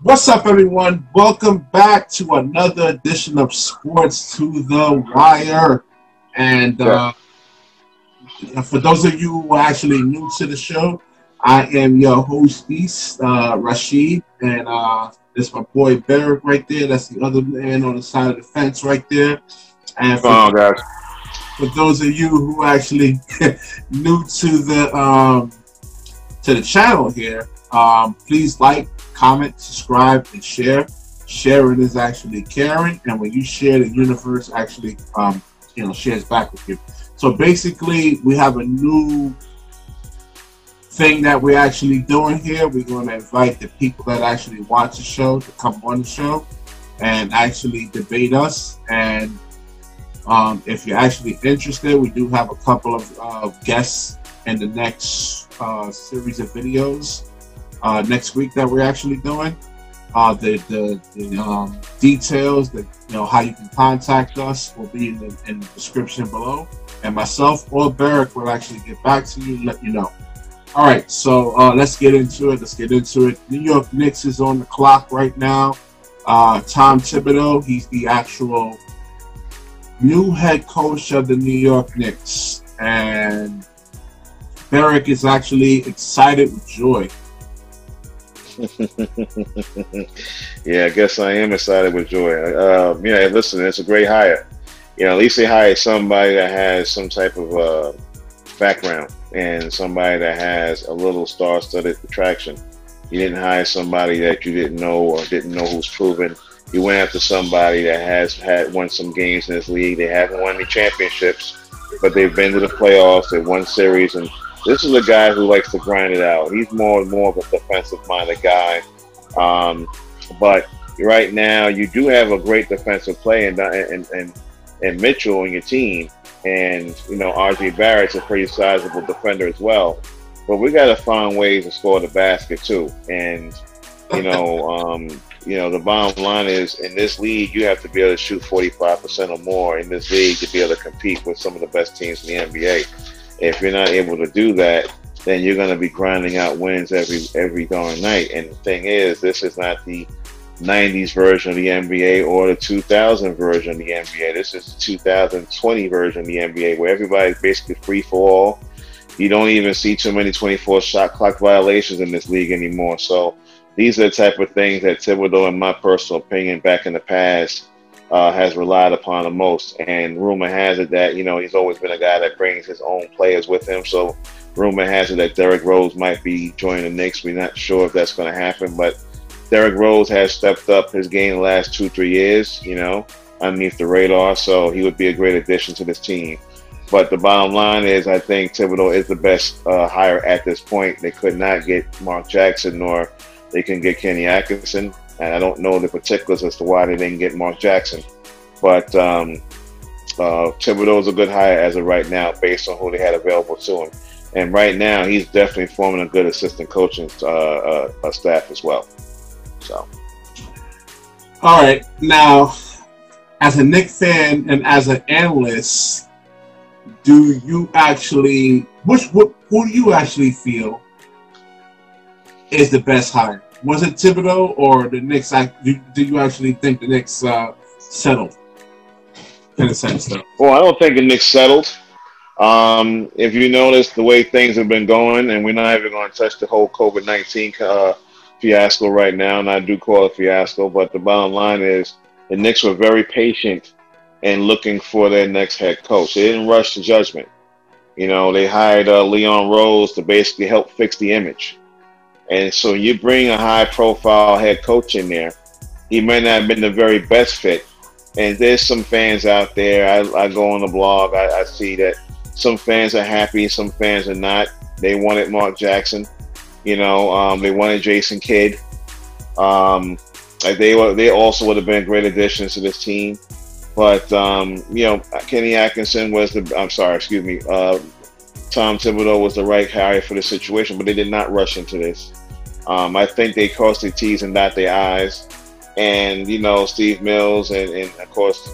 What's up, everyone? Welcome back to another edition of Sports to the Wire. And Yeah. for those of you who are actually new to the show, I am your host, East Rashid, and there's my boy Barrick right there. That's the other man on the side of the fence right there. And What's going on, guys? for those of you who are actually new to the channel here, please like, comment, subscribe, and share. Sharing is actually caring, and when you share, the universe actually shares back with you. So basically, we have a new thing that we're actually doing here. We're going to invite the people that actually watch the show to come on the show and actually debate us. And if you're actually interested, we do have a couple of guests in the next series of videos next week that we're actually doing. The details that how you can contact us will be in the description below, and myself or Barrick will actually get back to you and let you know. All right, so let's get into it. New York Knicks is on the clock right now. Tom Thibodeau, he's the actual new head coach of the New York Knicks, and Barrick is actually excited with joy. Yeah, I guess I am excited with joy. Yeah, listen, it's a great hire. At least they hired somebody that has some type of background and somebody that has a little star-studded attraction. You didn't hire somebody that you didn't know or didn't know who's proven. You went after somebody that has won some games in this league. They haven't won any championships, but they've been to the playoffs. They've won series, and this is a guy who likes to grind it out. He's more and more of a defensive-minded guy. But right now, you do have a great defensive play and Mitchell on your team, and R.J. Barrett's a pretty sizable defender as well. But we got to find ways to score the basket too. And the bottom line is, in this league, you have to be able to shoot 45% or more in this league to be able to compete with some of the best teams in the NBA. If you're not able to do that, then you're going to be grinding out wins every darn night. And the thing is, this is not the 90s version of the NBA or the 2000 version of the NBA. This is the 2020 version of the NBA, where everybody's basically free for all. You don't even see too many 24 shot clock violations in this league anymore. So these are the type of things that Thibodeau, in my personal opinion, back in the past, has relied upon the most. And rumor has it that, he's always been a guy that brings his own players with him. So rumor has it that Derrick Rose might be joining the Knicks. We're not sure if that's going to happen, but Derrick Rose has stepped up his game the last 2-3 years, underneath the radar. So he would be a great addition to this team. But the bottom line is, I think Thibodeau is the best hire at this point. They could not get Mark Jackson, nor they can get Kenny Atkinson. And I don't know the particulars as to why they didn't get Mark Jackson. But Thibodeau is a good hire as of right now, based on who they had available to him. And right now, he's definitely forming a good assistant coaching staff as well. So, All right, now, as a Knicks fan and as an analyst, do you actually who do you actually feel is the best hire? Was it Thibodeau or the Knicks? Do you actually think the Knicks settled in a sense, though? Well, I don't think the Knicks settled. If you notice the way things have been going, and we're not even going to touch the whole COVID-19 fiasco right now, and I do call it fiasco, but the bottom line is the Knicks were very patient in looking for their next head coach. They didn't rush to judgment. They hired Leon Rose to basically help fix the image. And so you bring a high-profile head coach in there, he may not have been the very best fit. And there's some fans out there, I go on the blog, I see that some fans are happy, some fans are not. They wanted Mark Jackson. They wanted Jason Kidd. They also would have been great additions to this team. But, Kenny Atkinson was Tom Thibodeau was the right hire for the situation, but they did not rush into this. I think they crossed their T's and dot their I's. And, Steve Mills and of course,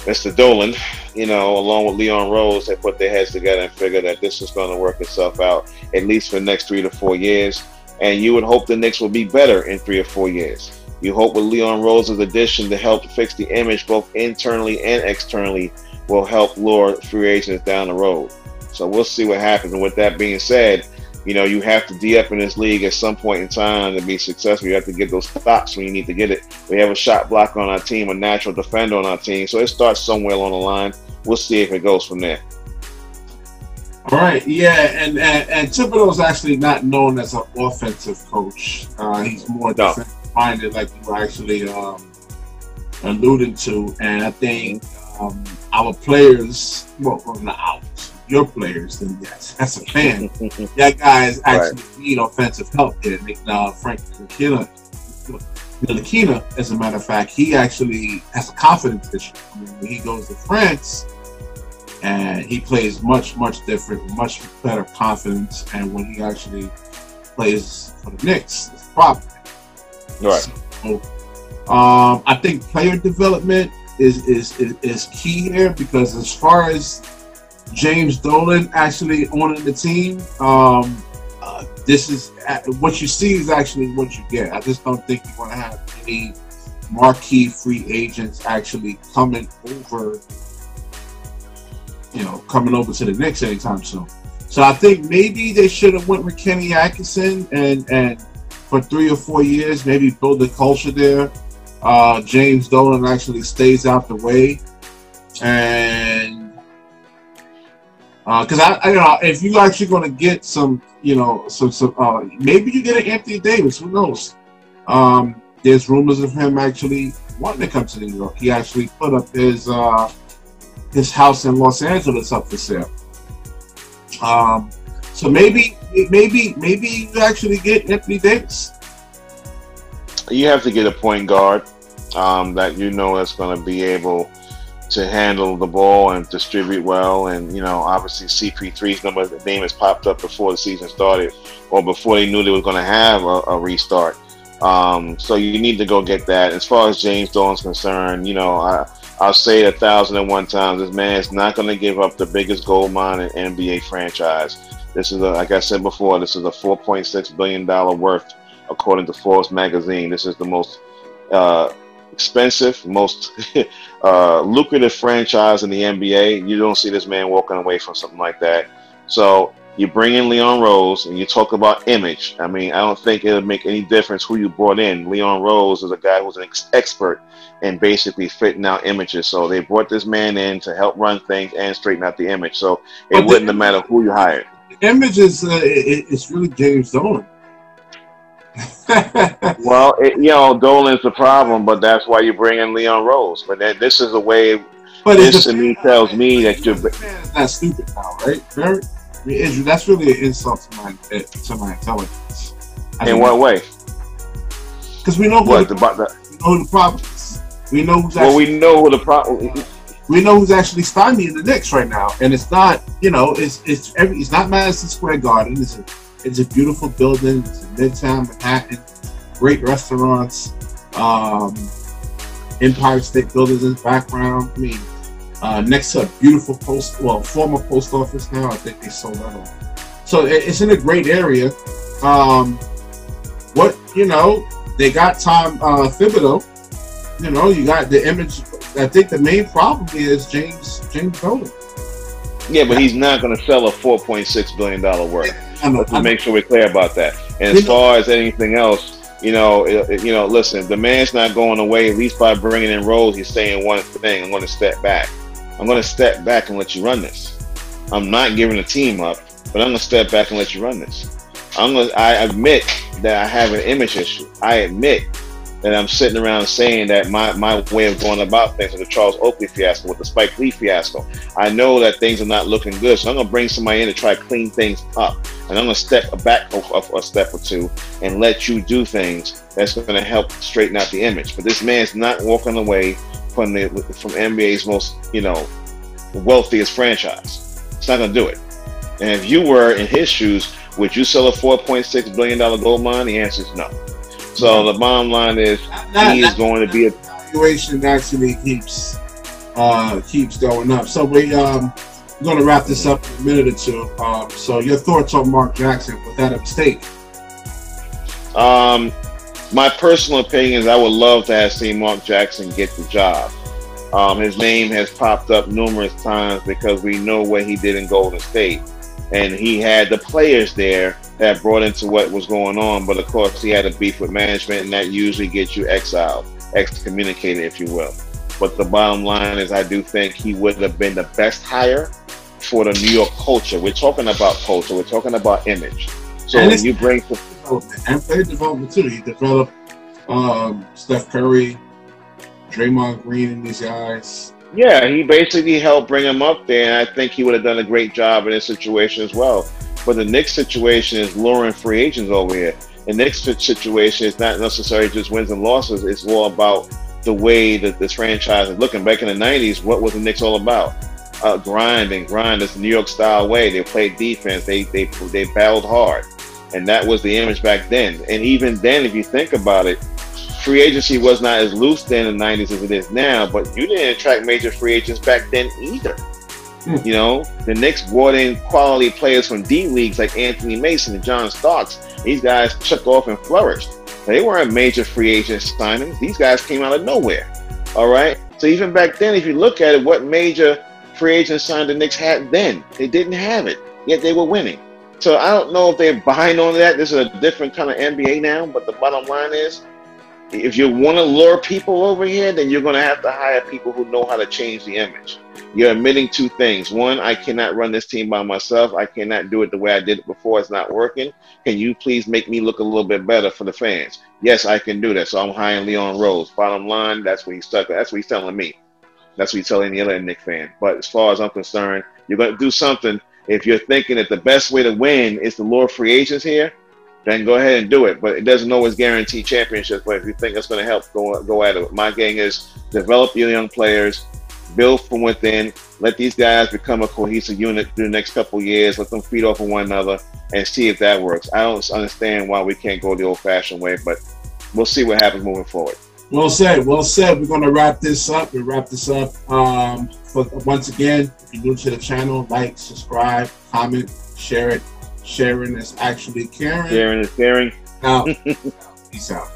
Mr. Dolan, along with Leon Rose, they put their heads together and figured that this is going to work itself out, at least for the next 3 to 4 years. And you would hope the Knicks will be better in 3 or 4 years. You hope with Leon Rose's addition to help fix the image both internally and externally will help lure free agents down the road. So we'll see what happens. And with that being said, you know, you have to D-up in this league at some point in time to be successful. You have to get those stops when you need to get it. We have a shot blocker on our team, a natural defender on our team. So it starts somewhere along the line. We'll see if it goes from there. All right, yeah, and Thibodeau is actually not known as an offensive coach. He's more defensive-minded, like you were actually alluding to. And I think our players, well, not ours, your players, then yes, as a fan, that guys actually need offensive help here. Frank Ntilikina, as a matter of fact, he actually has a confidence issue. I mean, when he goes to France, and he plays much different, much better confidence. And when he actually plays for the Knicks, it's a problem. Right. So, I think player development is key here, because as far as James Dolan actually owning the team, this is what you see is actually what you get. I just don't think you're going to have any marquee free agents actually coming over to the Knicks anytime soon. So I think maybe they should have went with Kenny Atkinson and for 3 or 4 years, maybe build a culture there. James Dolan actually stays out the way, and because if you actually going to get some, maybe you get an Anthony Davis. Who knows? There's rumors of him actually wanting to come to New York. He actually put up his house in Los Angeles up for sale. So maybe you actually get Anthony Davis. You have to get a point guard that that's going to be able to handle the ball and distribute well. And obviously CP3's name has popped up before the season started, or before they knew they were going to have a restart. So you need to go get that. As far as James Dolan's concerned, I'll say it 1,001 times. This man is not going to give up the biggest gold mine in NBA franchise. This is like I said before, this is a $4.6 billion worth, according to Forbes magazine. This is the most expensive, most lucrative franchise in the NBA. You don't see this man walking away from something like that. So you bring in Leon Rose and you talk about image. I mean, I don't think it'll make any difference who you brought in. Leon Rose is a guy who's an expert in basically fitting out images. So they brought this man in to help run things and straighten out the image. So it wouldn't have mattered who you hired. The image is it's really James Dolan. Well, Dolan's the problem, but that's why you bring in Leon Rose. But this is a way. But this to me tells me that you're not stupid now, right? That's really an insult to my intelligence. In what way? Because we know who the problem is. We know who's actually. Well, we know who the problem. We know who's actually stymieing the Knicks right now, and it's not. It's not Madison Square Garden. It's a beautiful building. It's in Midtown Manhattan. Great restaurants. Empire State Building in the background. I mean, next to a beautiful former post office now. I think they sold that off. So it's in a great area. They got Tom Thibodeau. You got the image. I think the main problem is James Dolan. Yeah, but he's not going to sell a $4.6 billion worth. Let's make sure we're clear about that. And as far as anything else, listen, the man's not going away. At least by bringing in Rose, he's saying one thing: I'm going to step back. I'm going to step back and let you run this. I'm not giving the team up, but I'm going to step back and let you run this. I admit that I have an image issue. I admit that I'm sitting around saying that my way of going about things with the Charles Oakley fiasco, with the Spike Lee fiasco, I know that things are not looking good. So I'm going to bring somebody in to try to clean things up. And I'm going to step back a step or two and let you do things that's going to help straighten out the image. But this man's not walking away from NBA's most, wealthiest franchise. It's not going to do it. And if you were in his shoes, would you sell a $4.6 billion gold mine? The answer is no. So the bottom line is he is going to be a valuation actually keeps going up. So we're going to wrap this up in a minute or two. So your thoughts on Mark Jackson? Was that a mistake? My personal opinion is I would love to have seen Mark Jackson get the job. His name has popped up numerous times because we know what he did in Golden State. And he had the players there that brought into what was going on. But of course, he had a beef with management, and that usually gets you exiled, excommunicated, if you will. But the bottom line is I do think he would have been the best hire for the New York culture. We're talking about culture. We're talking about image. So when you bring and player development too. He developed Steph Curry, Draymond Green, and these guys. Yeah, he basically helped bring him up there, and I think he would have done a great job in this situation as well. But the Knicks situation is luring free agents over here. The Knicks situation is not necessarily just wins and losses. It's all about the way that this franchise is looking. Back in the 90s, what was the Knicks all about? Grind and grind. It's the New York style way. They played defense. They battled hard. And that was the image back then. And even then, if you think about it, free agency was not as loose then in the 90s as it is now, but you didn't attract major free agents back then either. You know, the Knicks brought in quality players from D leagues like Anthony Mason and John Starks. These guys took off and flourished. They weren't major free agent signings. These guys came out of nowhere. All right. So even back then, if you look at it, what major free agents signed the Knicks had then? They didn't have it, yet they were winning. So I don't know if they're behind on that. This is a different kind of NBA now, but the bottom line is, if you want to lure people over here, then you're going to have to hire people who know how to change the image. You're admitting two things. One, I cannot run this team by myself. I cannot do it the way I did it before. It's not working. Can you please make me look a little bit better for the fans? Yes, I can do that. So I'm hiring Leon Rose. Bottom line, that's what he's stuck. That's what he's telling me. That's what he's telling the other Knicks fan. But as far as I'm concerned, you're going to do something. If you're thinking that the best way to win is to lure free agents here, then go ahead and do it. But it doesn't always guarantee championships. But if you think it's going to help, go at it. My thing is develop your young players, build from within, let these guys become a cohesive unit through the next couple of years, let them feed off of one another, and see if that works. I don't understand why we can't go the old-fashioned way, but we'll see what happens moving forward. Well said. Well said. We're going to wrap this up. We'll wrap this up. Once again, if you're new to the channel, like, subscribe, comment, share it. Sharing is actually caring. Sharing is caring. Now, peace out.